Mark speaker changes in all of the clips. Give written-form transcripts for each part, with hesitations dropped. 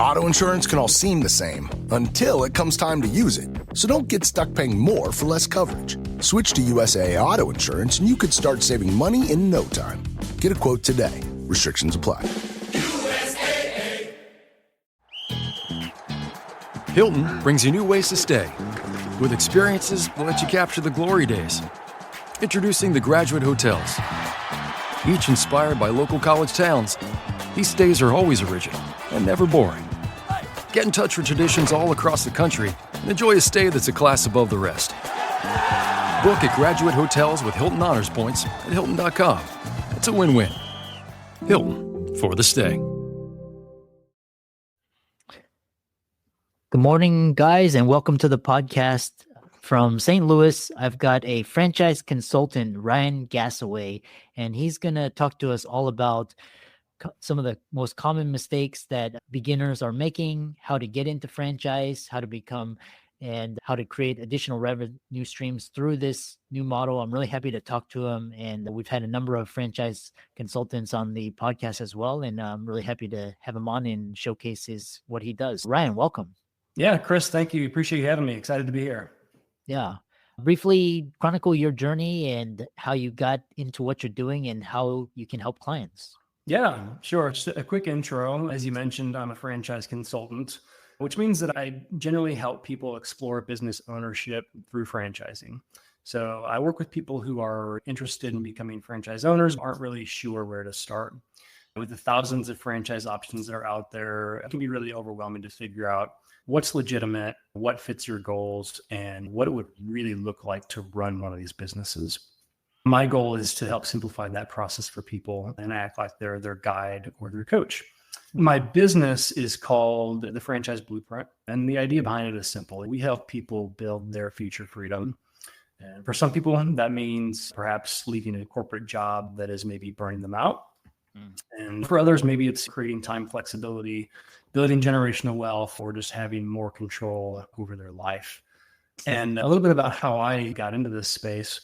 Speaker 1: Auto insurance can all seem the same until it comes time to use it. So don't get stuck paying more for less coverage. Switch to USAA Auto Insurance and you could start saving money in no time. Get a quote today. Restrictions apply.
Speaker 2: USAA.
Speaker 3: Hilton brings you new ways to stay. With experiences that let you capture the glory days. Introducing the Graduate Hotels. Each inspired by local college towns, these stays are always original and never boring. Get in touch with traditions all across the country and enjoy a stay that's a class above the rest. Book at Graduate Hotels with Hilton Honors Points at Hilton.com. It's a win-win. Hilton, for the stay.
Speaker 4: Good morning, guys, and welcome to the podcast. From St. Louis, I've got a franchise consultant, Ryan Gasaway, and he's going to talk to us all about some of the most common mistakes that beginners are making, how to get into franchise, how to become, and how to create additional revenue streams through this new model. I'm really happy to talk to him, and we've had a number of franchise consultants on the podcast as well, and I'm really happy to have him on and showcase what he does. Ryan, welcome.
Speaker 5: Yeah, Chris, thank you. Appreciate you having me. Excited to be here.
Speaker 4: Yeah. Briefly chronicle your journey and how you got into what you're doing and how you can help clients.
Speaker 5: Yeah, sure. Just a quick intro. As you mentioned, I'm a franchise consultant, which means that I generally help people explore business ownership through franchising. So I work with people who are interested in becoming franchise owners, aren't really sure where to start. With the thousands of franchise options that are out there, it can be really overwhelming to figure out what's legitimate, what fits your goals, and what it would really look like to run one of these businesses. My goal is to help simplify that process for people and act like they're their guide or their coach. My business is called the Franchise Blueprint, and the idea behind it is simple. We help people build their future freedom. And for some people, that means perhaps leaving a corporate job that is maybe burning them out. And for others, maybe it's creating time flexibility, building generational wealth, or just having more control over their life. And a little bit about how I got into this space.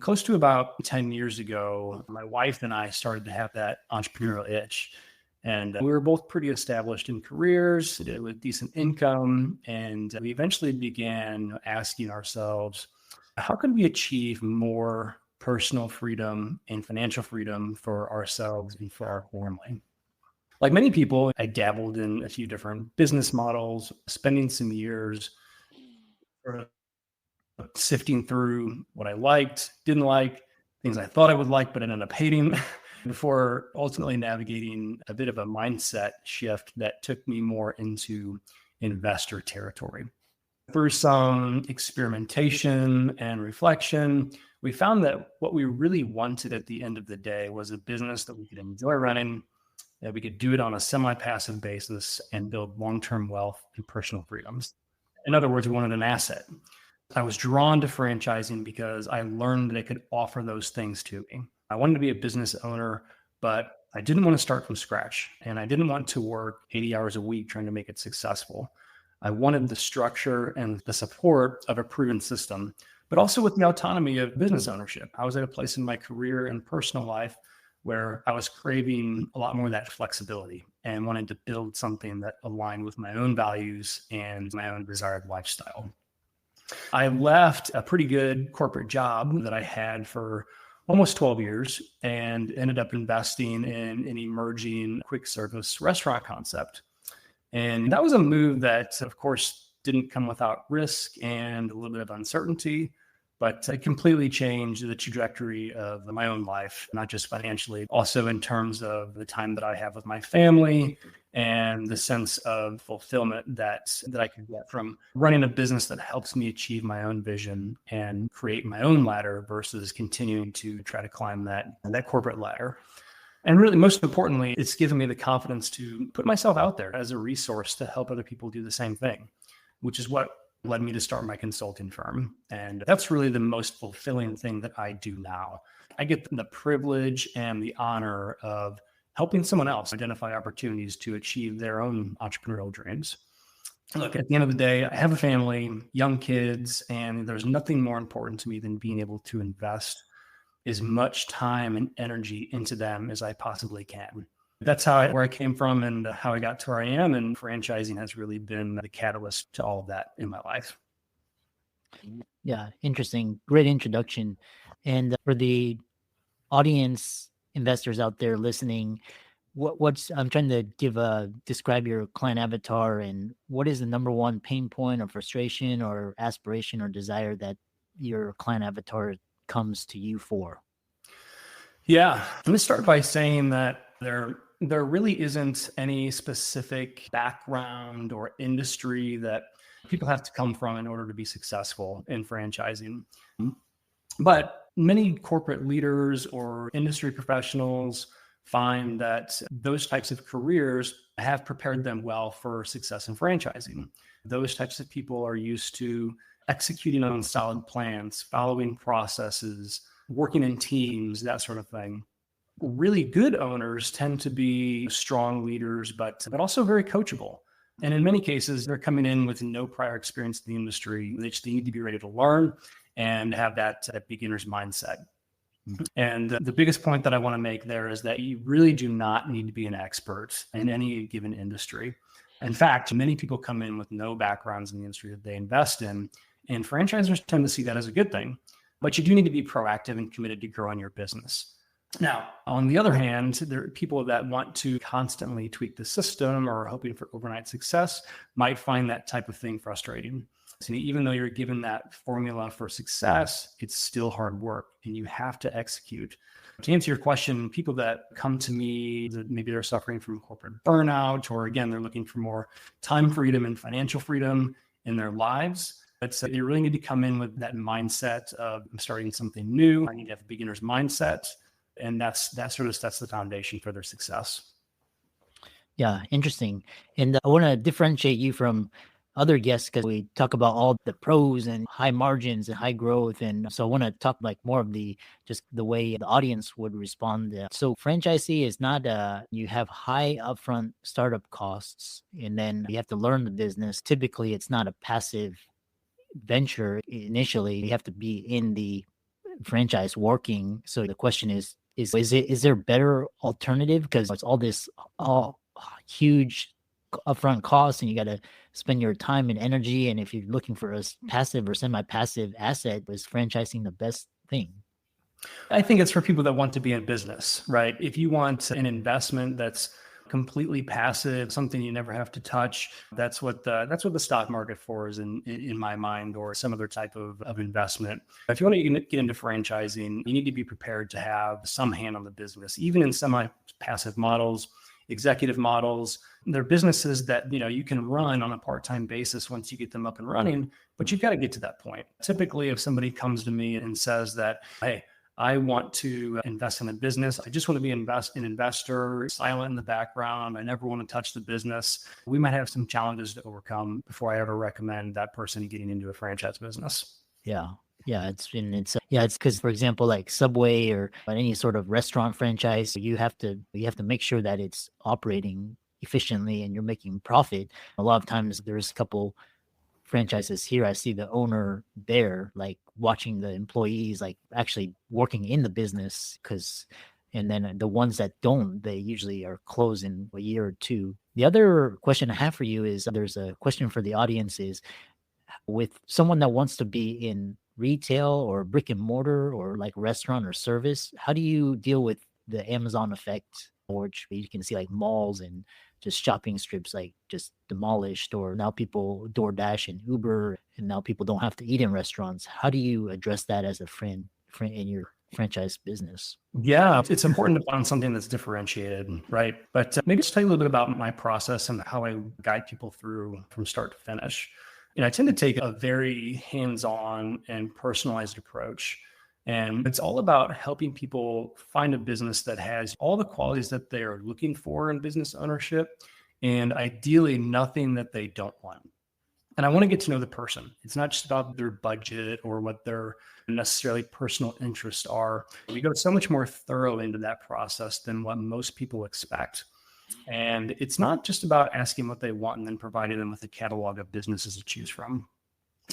Speaker 5: Close to about 10 years ago, my wife and I started to have that entrepreneurial itch. And we were both pretty established in careers with decent income. And we eventually began asking ourselves, how can we achieve more personal freedom and financial freedom for ourselves and for our family? Like many people, I dabbled in a few different business models, spending some years sifting through what I liked, didn't like, things I thought I would like, but ended up hating, before ultimately navigating a bit of a mindset shift that took me more into investor territory. Through some experimentation and reflection, we found that what we really wanted at the end of the day was a business that we could enjoy running, that we could do it on a semi-passive basis and build long-term wealth and personal freedoms. In other words, we wanted an asset. I was drawn to franchising because I learned that it could offer those things to me. I wanted to be a business owner, but I didn't want to start from scratch. And I didn't want to work 80 hours a week trying to make it successful. I wanted the structure and the support of a proven system, but also with the autonomy of business ownership. I was at a place in my career and personal life where I was craving a lot more of that flexibility and wanted to build something that aligned with my own values and my own desired lifestyle. I left a pretty good corporate job that I had for almost 12 years and ended up investing in an emerging quick service restaurant concept. And that was a move that, of course, didn't come without risk and a little bit of uncertainty, but it completely changed the trajectory of my own life, not just financially, also in terms of the time that I have with my family and the sense of fulfillment that I could get from running a business that helps me achieve my own vision and create my own ladder versus continuing to try to climb that corporate ladder. And really, most importantly, it's given me the confidence to put myself out there as a resource to help other people do the same thing, which is what led me to start my consulting firm. And that's really the most fulfilling thing that I do now. I get the privilege and the honor of helping someone else identify opportunities to achieve their own entrepreneurial dreams. Look, at the end of the day, I have a family, young kids, and there's nothing more important to me than being able to invest as much time and energy into them as I possibly can. That's where I came from and how I got to where I am. And franchising has really been the catalyst to all of that in my life.
Speaker 4: Yeah, interesting. Great introduction. And for the audience investors out there listening, what's I'm trying to describe your client avatar, and what is the number one pain point or frustration or aspiration or desire that your client avatar comes to you for?
Speaker 5: Yeah, let me start by saying that there really isn't any specific background or industry that people have to come from in order to be successful in franchising. But many corporate leaders or industry professionals find that those types of careers have prepared them well for success in franchising. Those types of people are used to executing on solid plans, following processes, working in teams, that sort of thing. Really good owners tend to be strong leaders, but also very coachable. And in many cases, they're coming in with no prior experience in the industry. They just need to be ready to learn and have that beginner's mindset. And the biggest point that I want to make there is that you really do not need to be an expert in any given industry. In fact, many people come in with no backgrounds in the industry that they invest in, and franchisers tend to see that as a good thing. But you do need to be proactive and committed to growing your business. Now, on the other hand, there are people that want to constantly tweak the system or hoping for overnight success might find that type of thing frustrating. So even though you're given that formula for success, it's still hard work and you have to execute. To answer your question, people that come to me, that maybe they're suffering from corporate burnout, or again, they're looking for more time freedom and financial freedom in their lives. You really need to come in with that mindset of I'm starting something new. I need to have a beginner's mindset. And that sort of sets the foundation for their success.
Speaker 4: Yeah, interesting. And I want to differentiate you from other guests because we talk about all the pros and high margins and high growth. And so I want to talk like more of just the way the audience would respond. So franchisee is not you have high upfront startup costs and then you have to learn the business. Typically, it's not a passive venture initially. You have to be in the franchise working. So the question is there a better alternative? Because it's all huge upfront costs and you got to spend your time and energy. And if you're looking for a passive or semi-passive asset, is franchising the best thing?
Speaker 5: I think it's for people that want to be in business, right? If you want an investment that's completely passive, something you never have to touch, that's what the stock market for is in my mind, or some other type of investment. If you want to get into franchising, you need to be prepared to have some hand on the business. Even in semi-passive models, executive models, they're businesses that you can run on a part-time basis once you get them up and running, but you've got to get to that point. Typically, if somebody comes to me and says that, hey, I want to invest in a business. I just want to be an investor, silent in the background. I never want to touch the business. We might have some challenges to overcome before I ever recommend that person getting into a franchise business.
Speaker 4: Yeah. It's because, for example, like Subway or any sort of restaurant franchise, you have to make sure that it's operating efficiently and you're making profit. A lot of times there's a couple franchises here, I see the owner there, like watching the employees, like actually working in the business, and then the ones that don't, they usually are closed in a year or two. The other question I have for you is, there's a question for the audience is, with someone that wants to be in retail or brick and mortar or like restaurant or service, how do you deal with the Amazon effect, which you can see like malls and just shopping strips like just demolished, or now people DoorDash and Uber, and now people don't have to eat in restaurants. How do you address that as a friend in your franchise business?
Speaker 5: Yeah, it's important to find something that's differentiated, right? But maybe just tell you a little bit about my process and how I guide people through from start to finish. I tend to take a very hands-on and personalized approach. And it's all about helping people find a business that has all the qualities that they are looking for in business ownership, and ideally nothing that they don't want. And I want to get to know the person. It's not just about their budget or what their necessarily personal interests are. We go so much more thorough into that process than what most people expect. And it's not just about asking what they want and then providing them with a catalog of businesses to choose from.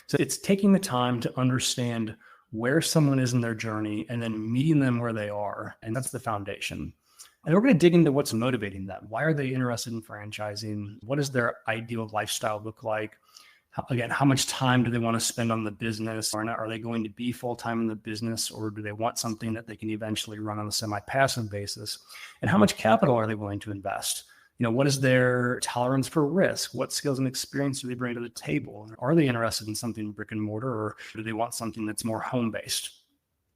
Speaker 5: So it's taking the time to understand where someone is in their journey and then meeting them where they are. And that's the foundation. And we're going to dig into what's motivating them. Why are they interested in franchising? What does their ideal lifestyle look like? Again, how much time do they want to spend on the business? Or not, are they going to be full-time in the business, or do they want something that they can eventually run on a semi-passive basis? And how much capital are they willing to invest? What is their tolerance for risk? What skills and experience do they bring to the table? Are they interested in something brick and mortar, or do they want something that's more home-based?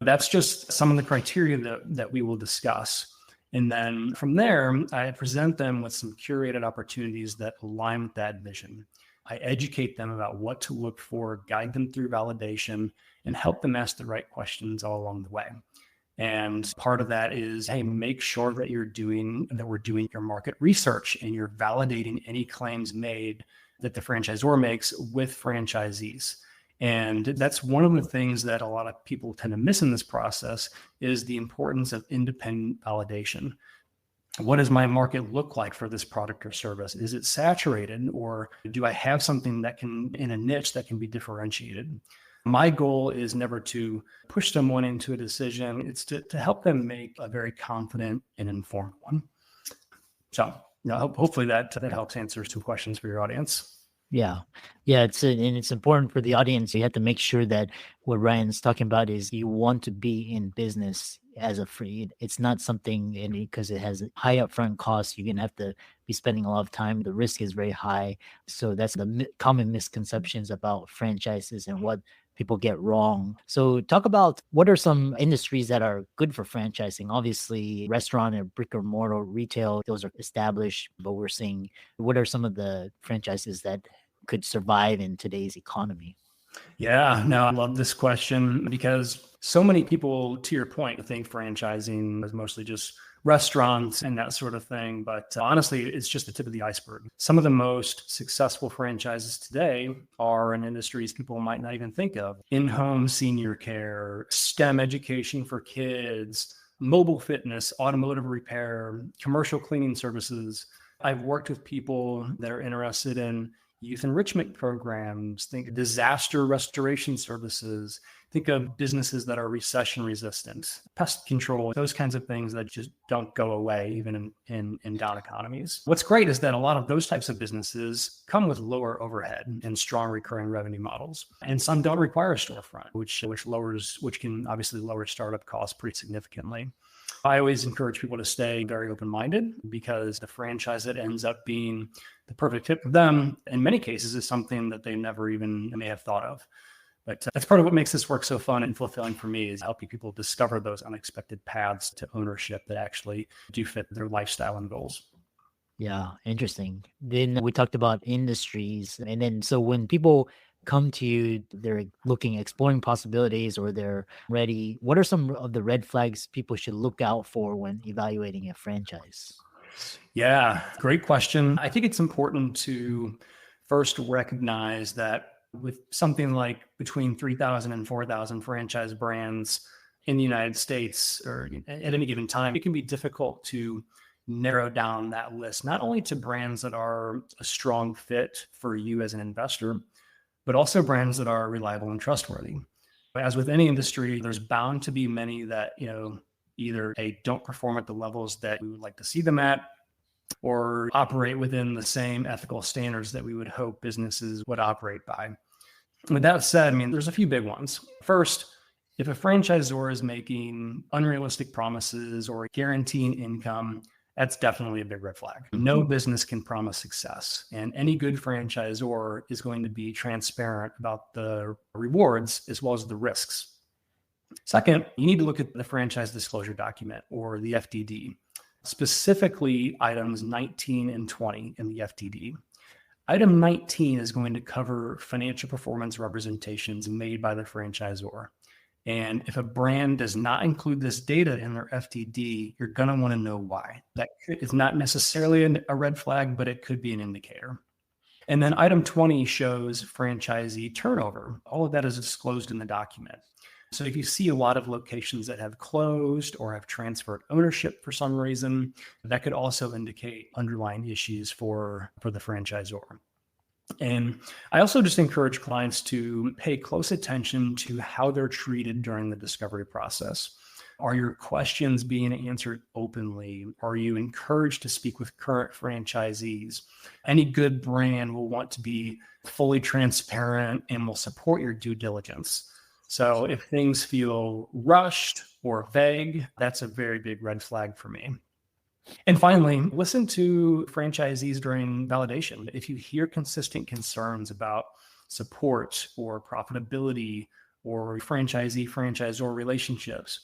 Speaker 5: That's just some of the criteria that we will discuss. And then from there, I present them with some curated opportunities that align with that vision. I educate them about what to look for, guide them through validation, and help them ask the right questions all along the way. And part of that is, hey, make sure that we're doing your market research and you're validating any claims made that the franchisor makes with franchisees. And that's one of the things that a lot of people tend to miss in this process is the importance of independent validation. What does my market look like for this product or service? Is it saturated, or do I have something that can, in a niche, that can be differentiated? My goal is never to push someone into a decision. It's to help them make a very confident and informed one. So, hopefully that helps answer some questions for your audience.
Speaker 4: Yeah. It's important for the audience. You have to make sure that what Ryan's talking about is you want to be in business as a free. It's not something because it has high upfront costs. You're going to have to be spending a lot of time. The risk is very high. So that's the common misconceptions about franchises and what people get wrong. So talk about what are some industries that are good for franchising. Obviously, restaurant and brick and mortar retail, those are established, but we're seeing what are some of the franchises that could survive in today's economy?
Speaker 5: Yeah, no, I love this question because so many people, to your point, think franchising is mostly just restaurants and that sort of thing. But honestly, it's just the tip of the iceberg. Some of the most successful franchises today are in industries people might not even think of. In-home senior care, STEM education for kids, mobile fitness, automotive repair, commercial cleaning services. I've worked with people that are interested in youth enrichment programs, think disaster restoration services, think of businesses that are recession resistant, pest control, those kinds of things that just don't go away even in down economies. What's great is that a lot of those types of businesses come with lower overhead and strong recurring revenue models. And some don't require a storefront, which can obviously lower startup costs pretty significantly. I always encourage people to stay very open-minded because the franchise that ends up being the perfect fit for them, in many cases, is something that they never even may have thought of. But that's part of what makes this work so fun and fulfilling for me is helping people discover those unexpected paths to ownership that actually do fit their lifestyle and goals.
Speaker 4: Yeah, interesting. Then we talked about industries. And then so when people come to you, they're exploring possibilities, or they're ready. What are some of the red flags people should look out for when evaluating a franchise?
Speaker 5: Yeah, great question. I think it's important to first recognize that with something like between 3,000 and 4,000 franchise brands in the United States or at any given time, it can be difficult to narrow down that list, not only to brands that are a strong fit for you as an investor, but also brands that are reliable and trustworthy. As with any industry, there's bound to be many that, either don't perform at the levels that we would like to see them at, or operate within the same ethical standards that we would hope businesses would operate by. With that said, there's a few big ones. First, if a franchisor is making unrealistic promises or guaranteeing income, that's definitely a big red flag. No business can promise success, and any good franchisor is going to be transparent about the rewards as well as the risks. Second, you need to look at the franchise disclosure document, or the FDD, specifically items 19 and 20 in the FDD. Item 19 is going to cover financial performance representations made by the franchisor. And if a brand does not include this data in their FDD, you're going to want to know why. That is not necessarily a red flag, but it could be an indicator. And then item 20 shows franchisee turnover. All of that is disclosed in the document. So if you see a lot of locations that have closed or have transferred ownership for some reason, that could also indicate underlying issues for the franchisor. And I also just encourage clients to pay close attention to how they're treated during the discovery process. Are your questions being answered openly? Are you encouraged to speak with current franchisees? Any good brand will want to be fully transparent and will support your due diligence. So if things feel rushed or vague, that's a very big red flag for me. And finally, listen to franchisees during validation. If you hear consistent concerns about support or profitability or franchisee-franchisor relationships,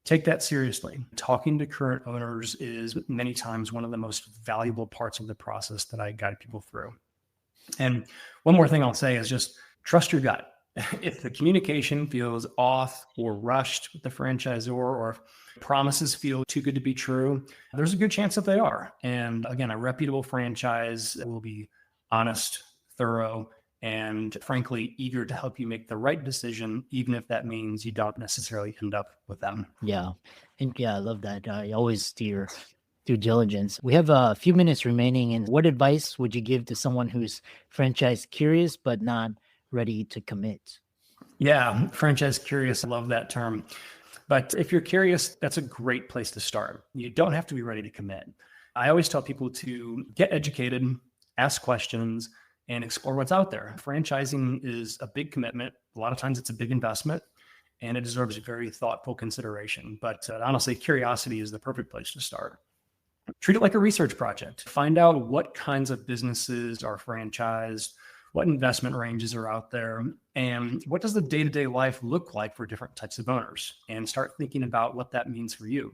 Speaker 5: take that seriously. Talking to current owners is many times one of the most valuable parts of the process that I guide people through. And one more thing I'll say is just trust your gut. If the communication feels off or rushed with the franchisor, or if promises feel too good to be true, there's a good chance that they are. And again, a reputable franchise will be honest, thorough, and frankly, eager to help you make the right decision, even if that means you don't necessarily end up with them.
Speaker 4: Yeah. And yeah, I love that. I always steer due diligence. We have a few minutes remaining. And what advice would you give to someone who's franchise curious, but not ready to commit?
Speaker 5: Yeah, franchise curious. I love that term. But if you're curious, that's a great place to start. You don't have to be ready to commit. I always tell people to get educated, ask questions, and explore what's out there. Franchising is a big commitment. A lot of times it's a big investment, and it deserves very thoughtful consideration. But honestly, curiosity is the perfect place to start. Treat it like a research project. Find out what kinds of businesses are franchised, what investment ranges are out there, and what does the day-to-day life look like for different types of owners, and start thinking about what that means for you.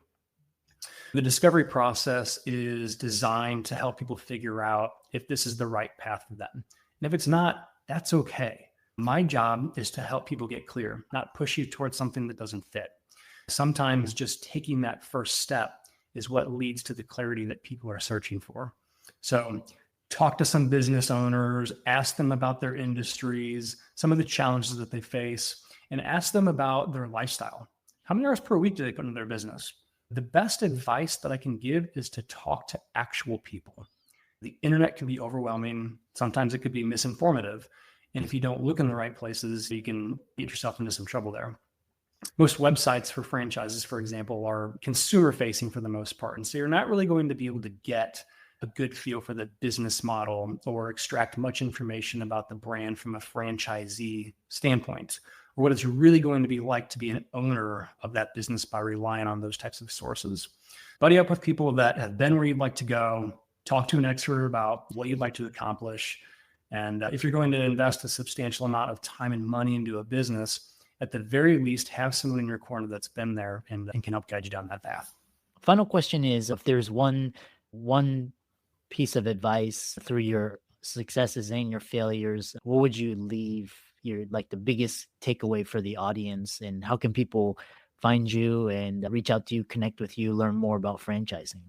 Speaker 5: The discovery process is designed to help people figure out if this is the right path for them. And if it's not, that's okay. My job is to help people get clear, not push you towards something that doesn't fit. Sometimes just taking that first step is what leads to the clarity that people are searching for. So talk to some business owners, ask them about their industries, some of the challenges that they face, and ask them about their lifestyle. How many hours per week do they put into their business? The best advice that I can give is to talk to actual people. The internet can be overwhelming. Sometimes it could be misinformative. And if you don't look in the right places, you can get yourself into some trouble there. Most websites for franchises, for example, are consumer facing for the most part. And so you're not really going to be able to get a good feel for the business model or extract much information about the brand from a franchisee standpoint, or what it's really going to be like to be an owner of that business by relying on those types of sources. Buddy up with people that have been where you'd like to go, talk to an expert about what you'd like to accomplish. And if you're going to invest a substantial amount of time and money into a business, at the very least, have someone in your corner that's been there and can help guide you down that path.
Speaker 4: Final question is, if there's one piece of advice through your successes and your failures, what would you leave your the biggest takeaway for the audience, and how can people find you and reach out to you, connect with you, learn more about franchising?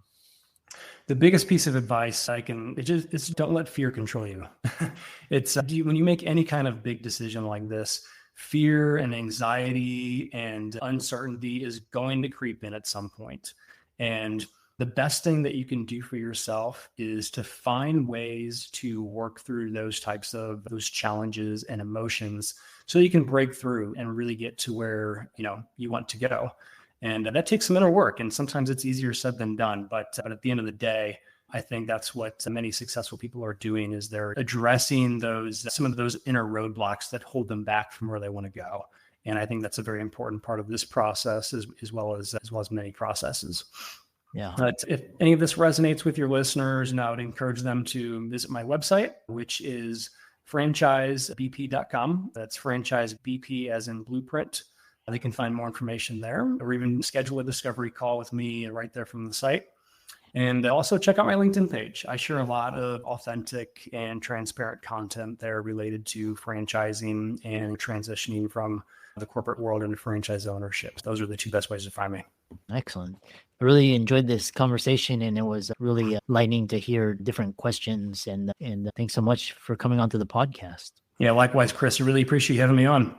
Speaker 5: The biggest piece of advice it's don't let fear control you. It's when you make any kind of big decision like this, fear and anxiety and uncertainty is going to creep in at some point. And the best thing that you can do for yourself is to find ways to work through those challenges and emotions so you can break through and really get to where you want to go. And that takes some inner work, and sometimes it's easier said than done. But at the end of the day, I think that's what many successful people are doing, is they're addressing some of those inner roadblocks that hold them back from where they want to go. And I think that's a very important part of this process as well as many processes.
Speaker 4: Yeah.
Speaker 5: But if any of this resonates with your listeners, I would encourage them to visit my website, which is franchisebp.com. That's franchisebp as in blueprint. They can find more information there, or even schedule a discovery call with me right there from the site. And also check out my LinkedIn page. I share a lot of authentic and transparent content there related to franchising and transitioning from the corporate world into franchise ownership. Those are the two best ways to find me.
Speaker 4: Excellent. I really enjoyed this conversation, and it was really enlightening to hear different questions. And thanks so much for coming onto the podcast.
Speaker 5: Yeah, likewise, Chris. I really appreciate you having me on.